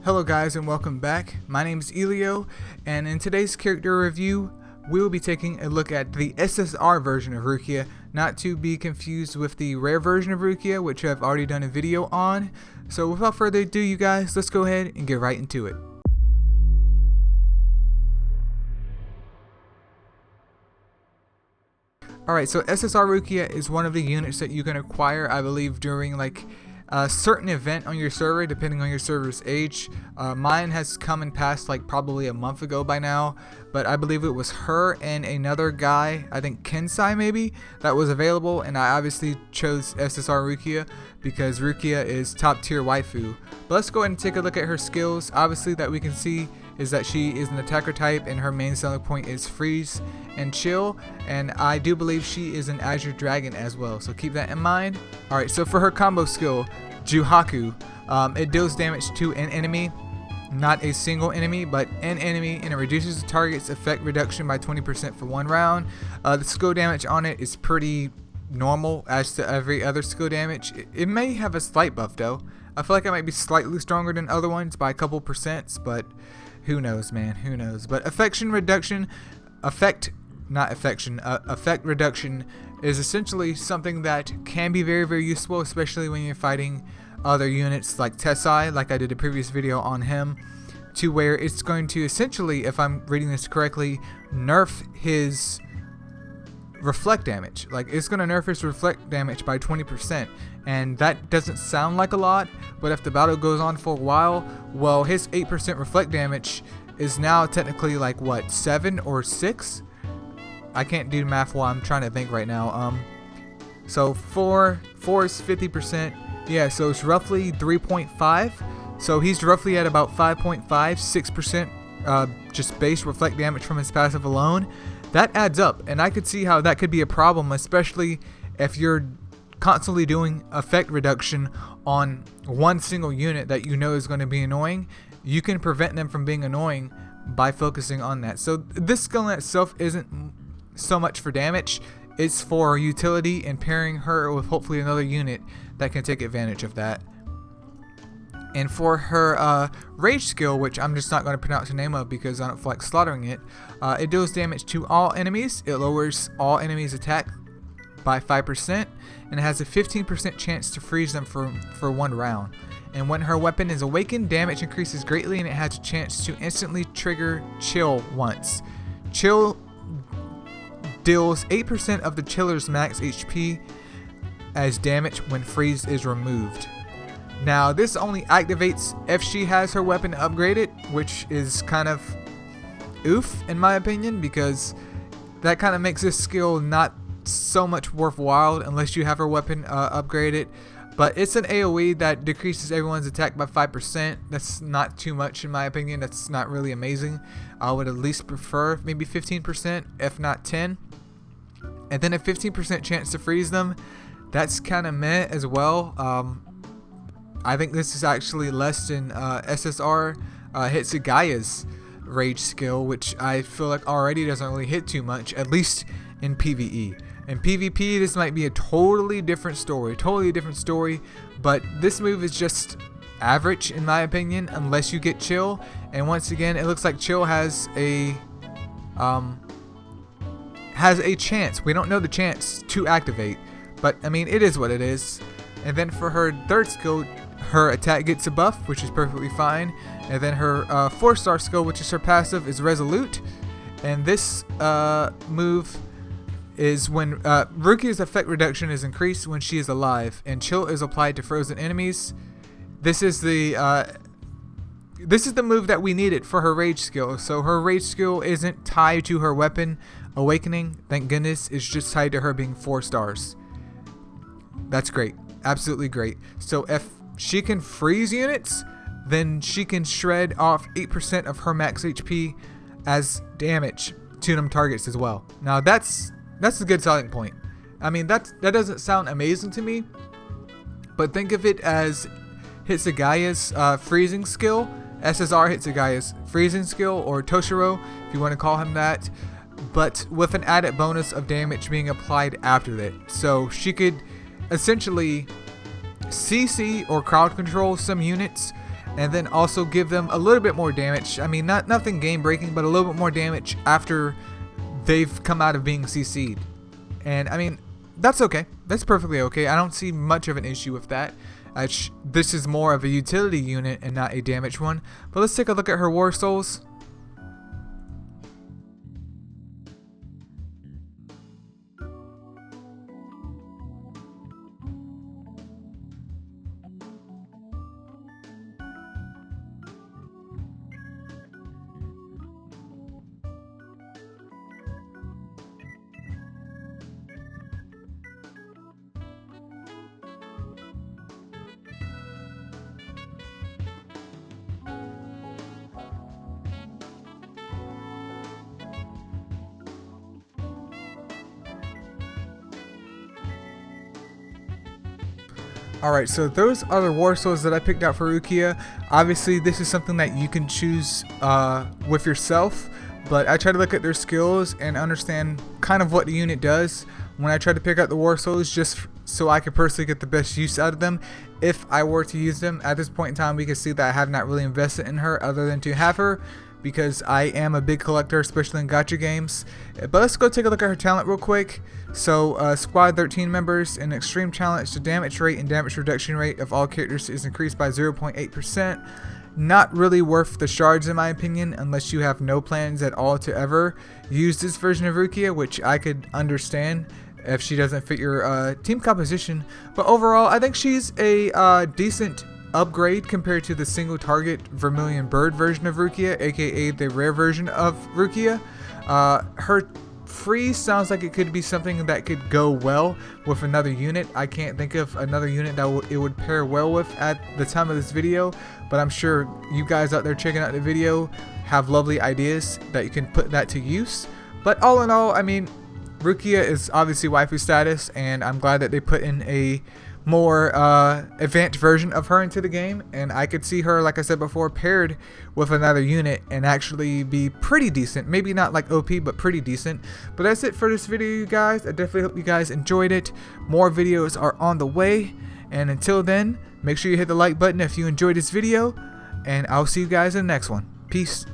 Hello guys and welcome back. My name is Elio, and in today's character review we will be taking a look at the SSR version of Rukia, not to be confused with the rare version of Rukia, which I've already done a video on. So without further ado, you guys, let's go ahead and get right into it. Alright, so SSR Rukia is one of the units that you can acquire, I believe, during like a certain event on your server, depending on your server's age. Mine has come and passed like probably a month ago by now, but I believe it was her and another guy, I think Kensai maybe, that was available, and I obviously chose SSR Rukia because Rukia is top tier waifu. But let's go ahead and take a look at her skills. Obviously that we can see is that she is an attacker type and her main selling point is freeze and chill, and I do believe she is an Azure Dragon as well, so keep that in mind. Alright, so for her combo skill, Juhaku, it deals damage to an enemy, not a single enemy, but an enemy, and it reduces the target's effect reduction by 20% for 1 round. The skill damage on it is pretty normal as to every other skill damage. It may have a slight buff though. I feel like it might be slightly stronger than other ones by a couple percents, but who knows, man, who knows. But effect reduction is essentially something that can be very useful, especially when you're fighting other units like Tessai, like I did a previous video on him, to where it's going to essentially, if I'm reading this correctly, nerf his reflect damage. Like, it's going to nerf his reflect damage by 20%, and that doesn't sound like a lot, but if the battle goes on for a while, well, his 8% reflect damage is now technically like what, 7 or 6? I can't do math while I'm trying to think right now. So 4 is 50%. Yeah, so it's roughly 3.5. So he's roughly at about 5.5, 6% just base reflect damage from his passive alone. That adds up, and I could see how that could be a problem, especially if you're constantly doing effect reduction on one single unit that you know is going to be annoying. You can prevent them from being annoying by focusing on that. So this skill in itself isn't so much for damage, it's for utility and pairing her with hopefully another unit that can take advantage of that. And for her rage skill, which I'm just not going to pronounce the name of because I don't feel like slaughtering it, it deals damage to all enemies. It lowers all enemies' attack by 5%, and it has a 15% chance to freeze them for 1 round. And when her weapon is awakened, damage increases greatly, and it has a chance to instantly trigger chill once. Chill deals 8% of the chiller's max HP as damage when freeze is removed. Now this only activates if she has her weapon upgraded, which is kind of oof in my opinion, because that kind of makes this skill not so much worthwhile unless you have her weapon upgraded. But it's an AoE that decreases everyone's attack by 5%. That's not too much in my opinion. That's not really amazing. I would at least prefer maybe 15%, if not 10. And then a 15% chance to freeze them. That's kind of meh as well. I think this is actually less than SSR Hitsugaya's rage skill, which I feel like already doesn't really hit too much, at least in PvE. In PvP, this might be a totally different story, but this move is just average in my opinion, unless you get chill. And once again, it looks like chill has a chance. We don't know the chance to activate, but I mean, it is what it is. And then for her third skill, her attack gets a buff, which is perfectly fine. And then her 4-star skill, which is her passive, is Resolute. And this move is when Rukia's effect reduction is increased when she is alive, and chill is applied to frozen enemies. This is the move that we needed for her rage skill. So her rage skill isn't tied to her weapon awakening, thank goodness. It's just tied to her being 4 stars. That's great, absolutely great. So if she can freeze units, then she can shred off 8% of her max HP as damage to them targets as well. Now that's a good selling point. I mean, that doesn't sound amazing to me, but think of it as Hitsugaya's freezing skill, SSR Hitsugaya's freezing skill, or Toshiro if you want to call him that, but with an added bonus of damage being applied after that. So she could essentially CC or crowd control some units and then also give them a little bit more damage. I mean, nothing game breaking, but a little bit more damage after they've come out of being CC'd. And I mean, that's okay. That's perfectly okay. I don't see much of an issue with that. This is more of a utility unit and not a damage one. But let's take a look at her War Souls. Alright, so those are the War Souls that I picked out for Rukia. Obviously, this is something that you can choose with yourself, but I try to look at their skills and understand kind of what the unit does when I try to pick out the War Souls, just so I could personally get the best use out of them if I were to use them. At this point in time, we can see that I have not really invested in her other than to have her, because I am a big collector, especially in gacha games. But let's go take a look at her talent real quick. So squad 13 members, in extreme challenge, the damage rate and damage reduction rate of all characters is increased by 0.8%. Not really worth the shards in my opinion, unless you have no plans at all to ever use this version of Rukia, which I could understand if she doesn't fit your team composition. But overall, I think she's a decent upgrade compared to the single target Vermilion Bird version of Rukia, aka the rare version of Rukia. Her freeze sounds like it could be something that could go well with another unit. I can't think of another unit that it would pair well with at the time of this video, but I'm sure you guys out there checking out the video have lovely ideas that you can put that to use. But all in all, I mean, Rukia is obviously waifu status, and I'm glad that they put in a more advanced version of her into the game, and I could see her, like I said before, paired with another unit and actually be pretty decent. Maybe not like OP, but pretty decent. But that's it for this video, you guys. I definitely hope you guys enjoyed it. More videos are on the way, and until then, make sure you hit the like button if you enjoyed this video, and I'll see you guys in the next one. Peace.